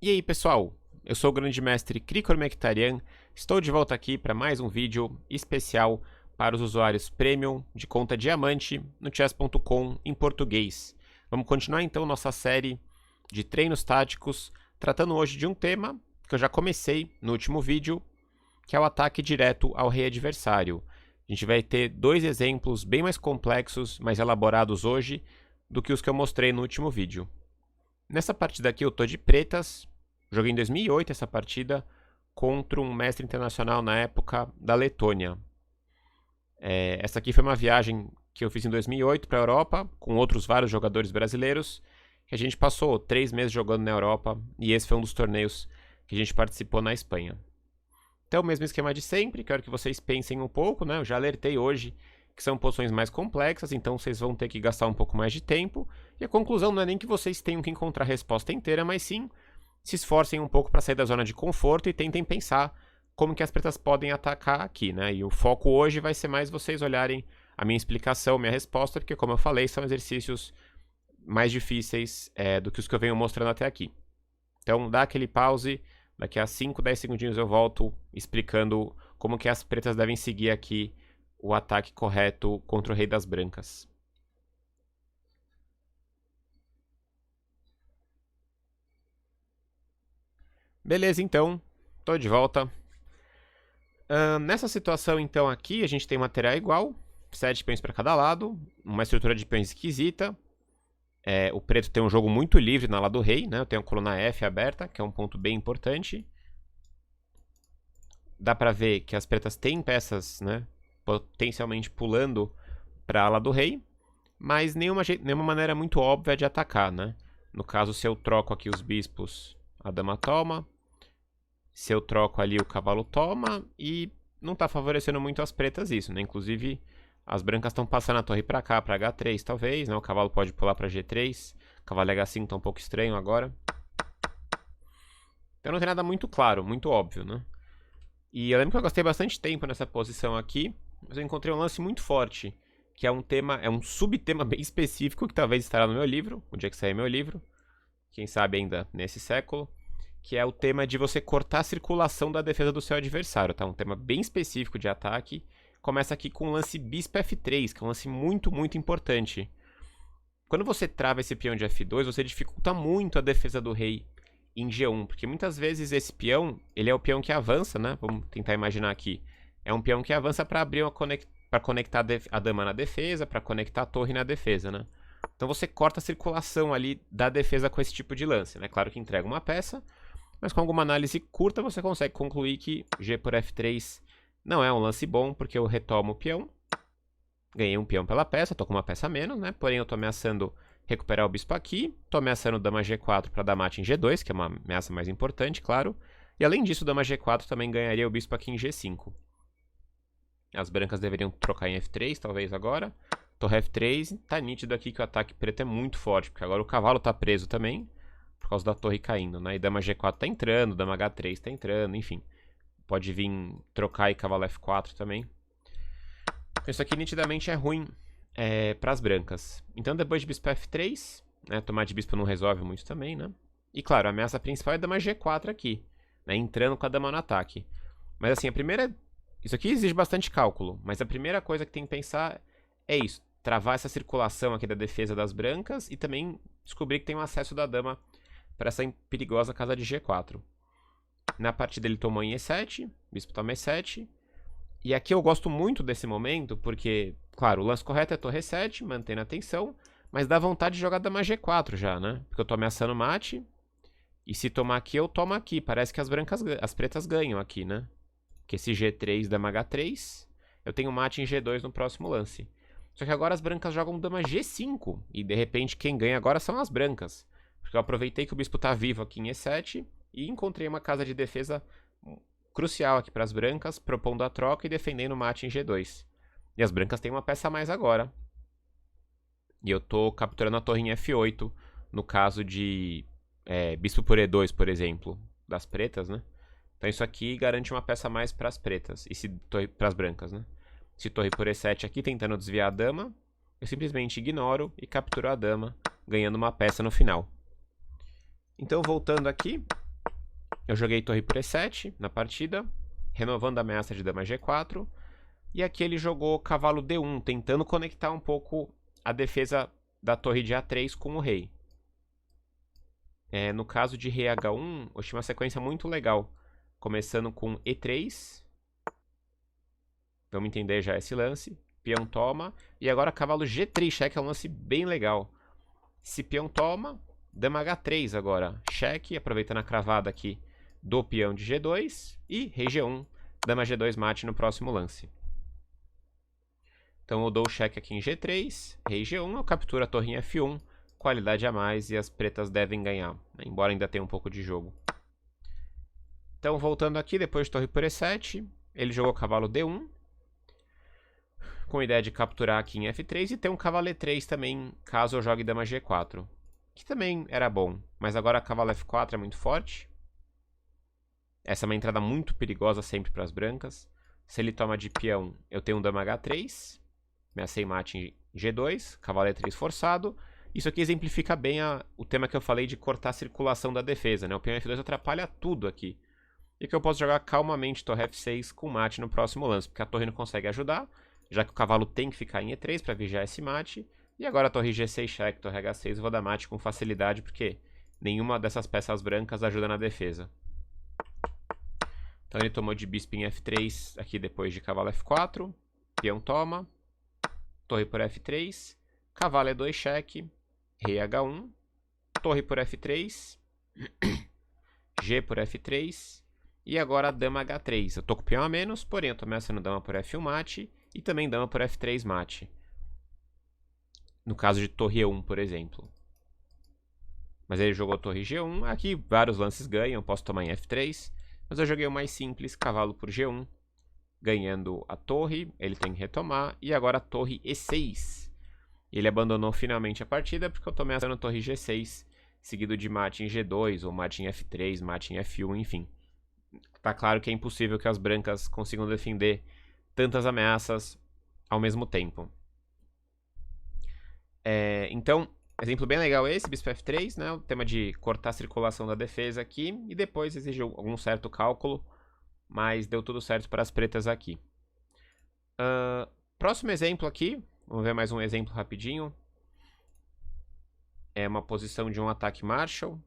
E aí pessoal, eu sou o grande mestre Krikor Mekhtarian, estou de volta aqui para mais um vídeo especial para os usuários Premium de conta Diamante no chess.com em português. Vamos continuar então nossa série de treinos táticos, tratando hoje de um tema que eu já comecei no último vídeo, que é o ataque direto ao rei adversário. A gente vai ter dois exemplos bem mais complexos, mais elaborados hoje, do que os que eu mostrei no último vídeo. Nessa partida aqui eu tô de pretas, joguei em 2008 essa partida contra um mestre internacional na época da Letônia. Essa aqui foi uma viagem que eu fiz em 2008 para a Europa, com outros vários jogadores brasileiros, que a gente passou 3 meses jogando na Europa, e esse foi um dos torneios que a gente participou na Espanha. Então, o mesmo esquema de sempre, quero que vocês pensem um pouco, né? Eu já alertei hoje que são posições mais complexas, então vocês vão ter que gastar um pouco mais de tempo. E a conclusão não é nem que vocês tenham que encontrar a resposta inteira, mas sim se esforcem um pouco para sair da zona de conforto e tentem pensar como que as pretas podem atacar aqui, né? E o foco hoje vai ser mais vocês olharem a minha explicação, minha resposta, porque como eu falei, são exercícios mais difíceis do que os que eu venho mostrando até aqui. Então dá aquele pause, daqui a 5, 10 segundinhos eu volto explicando como que as pretas devem seguir aqui o ataque correto contra o rei das brancas. Beleza, então, tô de volta. Nessa situação, então, aqui, a gente tem material igual, 7 peões para cada lado, uma estrutura de peões esquisita. O preto tem um jogo muito livre na lado do rei, né? Eu tenho a coluna F aberta, que é um ponto bem importante. Dá pra ver que as pretas têm peças, né, potencialmente pulando para a ala do rei, mas nenhuma maneira muito óbvia de atacar, né? No caso, se eu troco aqui os bispos, a dama toma. Se eu troco ali, o cavalo toma. E não está favorecendo muito as pretas isso, né? Inclusive, as brancas estão passando a torre para cá, para H3 talvez, né? O cavalo pode pular para G3. O cavalo H5 está um pouco estranho agora. Então não tem nada muito claro, muito óbvio, né? E eu lembro que eu gastei bastante tempo nessa posição aqui, mas eu encontrei um lance muito forte, que é um subtema bem específico que talvez estará no meu livro, o dia que sair meu livro, quem sabe ainda nesse século, que é o tema de você cortar a circulação da defesa do seu adversário, tá? Um tema bem específico de ataque. Começa aqui com o lance bispo F3, que é um lance muito, muito importante. Quando você trava esse peão de F2, você dificulta muito a defesa do rei em G1, porque muitas vezes esse peão, ele é o peão que avança, né? Vamos tentar imaginar aqui. É um peão que avança para abrir para conectar a dama na defesa, para conectar a torre na defesa, né? Então você corta a circulação ali da defesa com esse tipo de lance, né? Claro que entrega uma peça, mas com alguma análise curta você consegue concluir que G por F3 não é um lance bom, porque eu retomo o peão, ganhei um peão pela peça, tô com uma peça a menos, né? Porém eu tô ameaçando recuperar o bispo aqui, tô ameaçando dama G4 para dar mate em G2, que é uma ameaça mais importante, claro. E além disso, dama G4 também ganharia o bispo aqui em G5. As brancas deveriam trocar em F3, talvez agora. Torre F3, tá nítido aqui que o ataque preto é muito forte, porque agora o cavalo tá preso também, por causa da torre caindo, né? E dama G4 tá entrando, dama H3 tá entrando, enfim. Pode vir trocar e cavalo F4 também. Isso aqui nitidamente é ruim para as brancas. Então depois de bispo F3, né, tomar de bispo não resolve muito também, né? E claro, a ameaça principal é dama G4 aqui, né, entrando com a dama no ataque. Mas assim, isso aqui exige bastante cálculo, mas a primeira coisa que tem que pensar é isso, travar essa circulação aqui da defesa das brancas e também descobrir que tem um acesso da dama para essa perigosa casa de G4. Na partida ele tomou em E7, bispo toma E7. E aqui eu gosto muito desse momento, porque, claro, o lance correto é torre E7, mantendo a tensão, mas dá vontade de jogar dama G4 já, né? Porque eu tô ameaçando mate, e se tomar aqui, eu tomo aqui. Parece que as pretas ganham aqui, né? Porque esse G3, dama H3, eu tenho mate em G2 no próximo lance. Só que agora as brancas jogam dama G5, e de repente quem ganha agora são as brancas. Porque eu aproveitei que o bispo tá vivo aqui em E7, e encontrei uma casa de defesa crucial aqui para as brancas, propondo a troca e defendendo o mate em G2. E as brancas têm uma peça a mais agora. E eu tô capturando a torre em F8, no caso de bispo por E2, por exemplo, das pretas, né? Então isso aqui garante uma peça a mais para as pretas, e para as brancas, né? Se torre por E7 aqui, tentando desviar a dama, eu simplesmente ignoro e capturo a dama, ganhando uma peça no final. Então voltando aqui, Eu joguei torre por E7 na partida, renovando a ameaça de dama G4. E aqui ele jogou cavalo D1, tentando conectar um pouco a defesa da torre de A3 com o rei. No caso de rei H1, eu tinha uma sequência muito legal. Começando com E3. Vamos entender já esse lance. Peão toma. E agora cavalo G3 cheque é um lance bem legal. Se peão toma, dama H3 agora. Cheque, aproveitando a cravada aqui do peão de G2. E rei G1, dama G2 mate no próximo lance. Então eu dou o cheque aqui em G3, rei G1, eu capturo a torre em F1, qualidade a mais e as pretas devem ganhar, embora ainda tenha um pouco de jogo. Então voltando aqui, depois de torre por E7, ele jogou cavalo D1, com a ideia de capturar aqui em F3 e ter um cavalo E3 também, caso eu jogue dama G4, que também era bom, mas agora cavalo F4 é muito forte. Essa é uma entrada muito perigosa sempre para as brancas. Se ele toma de peão, eu tenho um dama H3, ameacei mate em G2, cavalo E3 forçado. Isso aqui exemplifica bem o tema que eu falei de cortar a circulação da defesa, né? O peão F2 atrapalha tudo aqui. E que eu posso jogar calmamente torre F6 com mate no próximo lance, porque a torre não consegue ajudar, já que o cavalo tem que ficar em E3 para vigiar esse mate. E agora a torre G6 cheque, torre H6 eu vou dar mate com facilidade, porque nenhuma dessas peças brancas ajuda na defesa. Então ele tomou de bispo em F3 aqui depois de cavalo F4, peão toma, torre por F3, cavalo E2 cheque, rei H1, torre por F3, G por F3 e agora dama H3. Eu tô com o peão a menos, porém eu tô ameaçando dama por F1 mate e também dama por F3 mate. No caso de torre E1, por exemplo. Mas ele jogou torre G1, aqui vários lances ganham, eu posso tomar em F3, mas eu joguei o mais simples, cavalo por G1, ganhando a torre, ele tem que retomar, e agora a torre E6. Ele abandonou finalmente a partida porque eu tô ameaçando a torre G6, seguido de mate em G2, ou mate em F3, mate em F1, enfim. Tá claro que é impossível que as brancas consigam defender tantas ameaças ao mesmo tempo. Então, exemplo bem legal esse, bispo F3, né? O tema de cortar a circulação da defesa aqui, e depois exigiu algum certo cálculo, mas deu tudo certo para as pretas aqui. Próximo exemplo aqui, vamos ver mais um exemplo rapidinho. É uma posição de um ataque Marshall.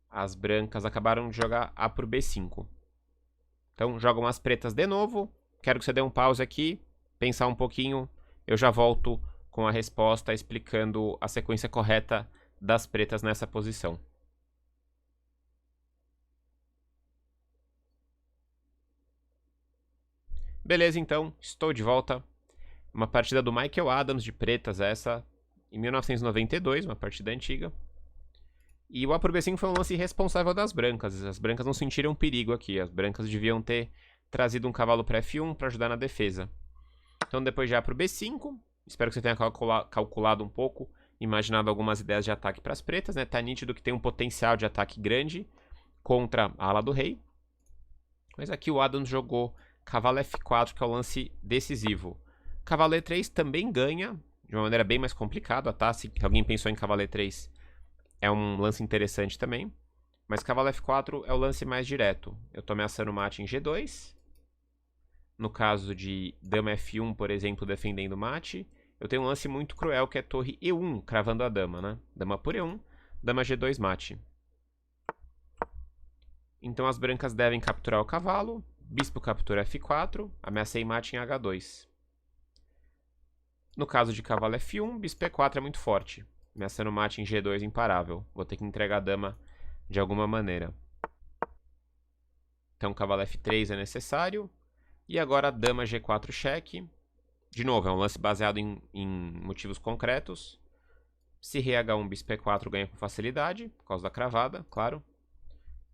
As brancas acabaram de jogar A por B5. Então jogam as pretas de novo. Quero que você dê um pause aqui, pensar um pouquinho. Eu já volto com a resposta explicando a sequência correta das pretas nessa posição. Beleza, então, estou de volta. Uma partida do Michael Adams de pretas essa, em 1992, uma partida antiga. E o A por B5 foi um lance irresponsável das brancas. As brancas não sentiram perigo aqui. As brancas deviam ter trazido um cavalo para F1 para ajudar na defesa. Então depois de A por B5, espero que você tenha calculado um pouco, imaginado algumas ideias de ataque para as pretas, né? Tá nítido que tem um potencial de ataque grande contra a ala do rei. Mas aqui o Adams jogou cavalo F4, que é o lance decisivo. Cavalo E3 também ganha, de uma maneira bem mais complicada, tá? Se alguém pensou em cavalo E3, é um lance interessante também. Mas cavalo F4 é o lance mais direto. Eu tô ameaçando mate em G2. No caso de dama F1, por exemplo, defendendo mate, eu tenho um lance muito cruel que é torre E1, cravando a dama, né? Dama por E1, dama G2 mate. Então as brancas devem capturar o cavalo, bispo captura F4, ameacei mate em H2. No caso de cavalo F1, bispo E4 é muito forte, ameaçando mate em G2 imparável. Vou ter que entregar a dama de alguma maneira. Então cavalo F3 é necessário. E agora dama G4 cheque. De novo, é um lance baseado em motivos concretos. Se rei H1, bispo E4 ganha com facilidade, por causa da cravada, claro.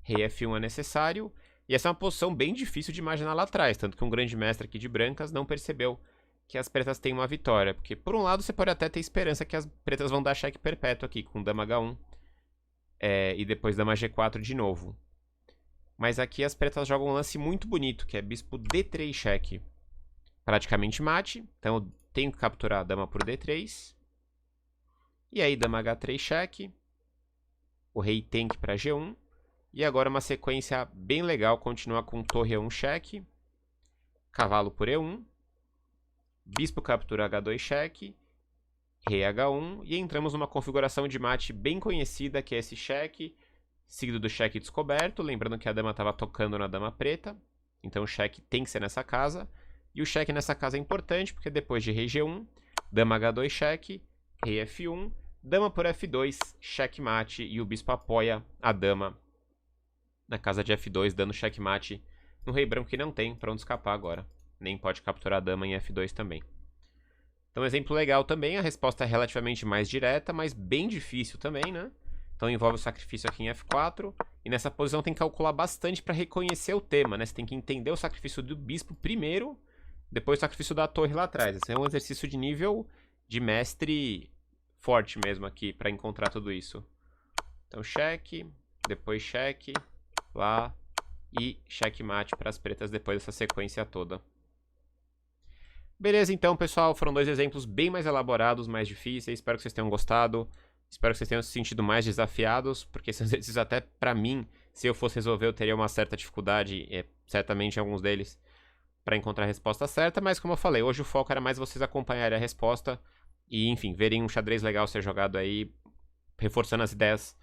Rei F1 é necessário. E essa é uma posição bem difícil de imaginar lá atrás, tanto que um grande mestre aqui de brancas não percebeu que as pretas têm uma vitória. Porque, por um lado, você pode até ter esperança que as pretas vão dar cheque perpétuo aqui, com dama H1 e depois dama G4 de novo. Mas aqui as pretas jogam um lance muito bonito, que é bispo D3 cheque. Praticamente mate, então eu tenho que capturar a dama por D3. E aí dama H3 cheque. O rei tem que ir para G1. E agora uma sequência bem legal, continua com torre E1 cheque, cavalo por E1, bispo captura H2 cheque, rei H1, e entramos numa configuração de mate bem conhecida, que é esse cheque, seguido do cheque descoberto, lembrando que a dama estava tocando na dama preta, então o cheque tem que ser nessa casa, e o cheque nessa casa é importante, porque depois de rei G1, dama H2 cheque, rei F1, dama por F2, checkmate, e o bispo apoia a dama na casa de F2, dando checkmate no rei branco, que não tem para onde escapar agora. Nem pode capturar a dama em F2 também. Então, exemplo legal também, a resposta é relativamente mais direta, mas bem difícil também, né? Então envolve o sacrifício aqui em F4, e nessa posição tem que calcular bastante para reconhecer o tema, né? Você tem que entender o sacrifício do bispo primeiro, depois o sacrifício da torre lá atrás. Esse é um exercício de nível de mestre forte mesmo aqui para encontrar tudo isso. Então cheque, depois cheque, lá, e checkmate para as pretas depois dessa sequência toda. Beleza, então, pessoal, foram dois exemplos bem mais elaborados, mais difíceis. Espero que vocês tenham gostado. Espero que vocês tenham se sentido mais desafiados, porque esses exercícios até pra mim, se eu fosse resolver, eu teria uma certa dificuldade, certamente em alguns deles, para encontrar a resposta certa. Mas como eu falei, hoje o foco era mais vocês acompanharem a resposta e, enfim, verem um xadrez legal ser jogado aí, reforçando as ideias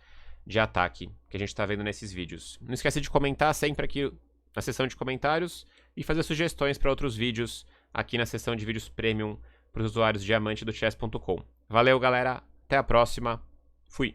de ataque que a gente tá vendo nesses vídeos. Não esquece de comentar sempre aqui na seção de comentários e fazer sugestões para outros vídeos aqui na seção de vídeos premium para os usuários diamante do chess.com. Valeu, galera. Até a próxima. Fui.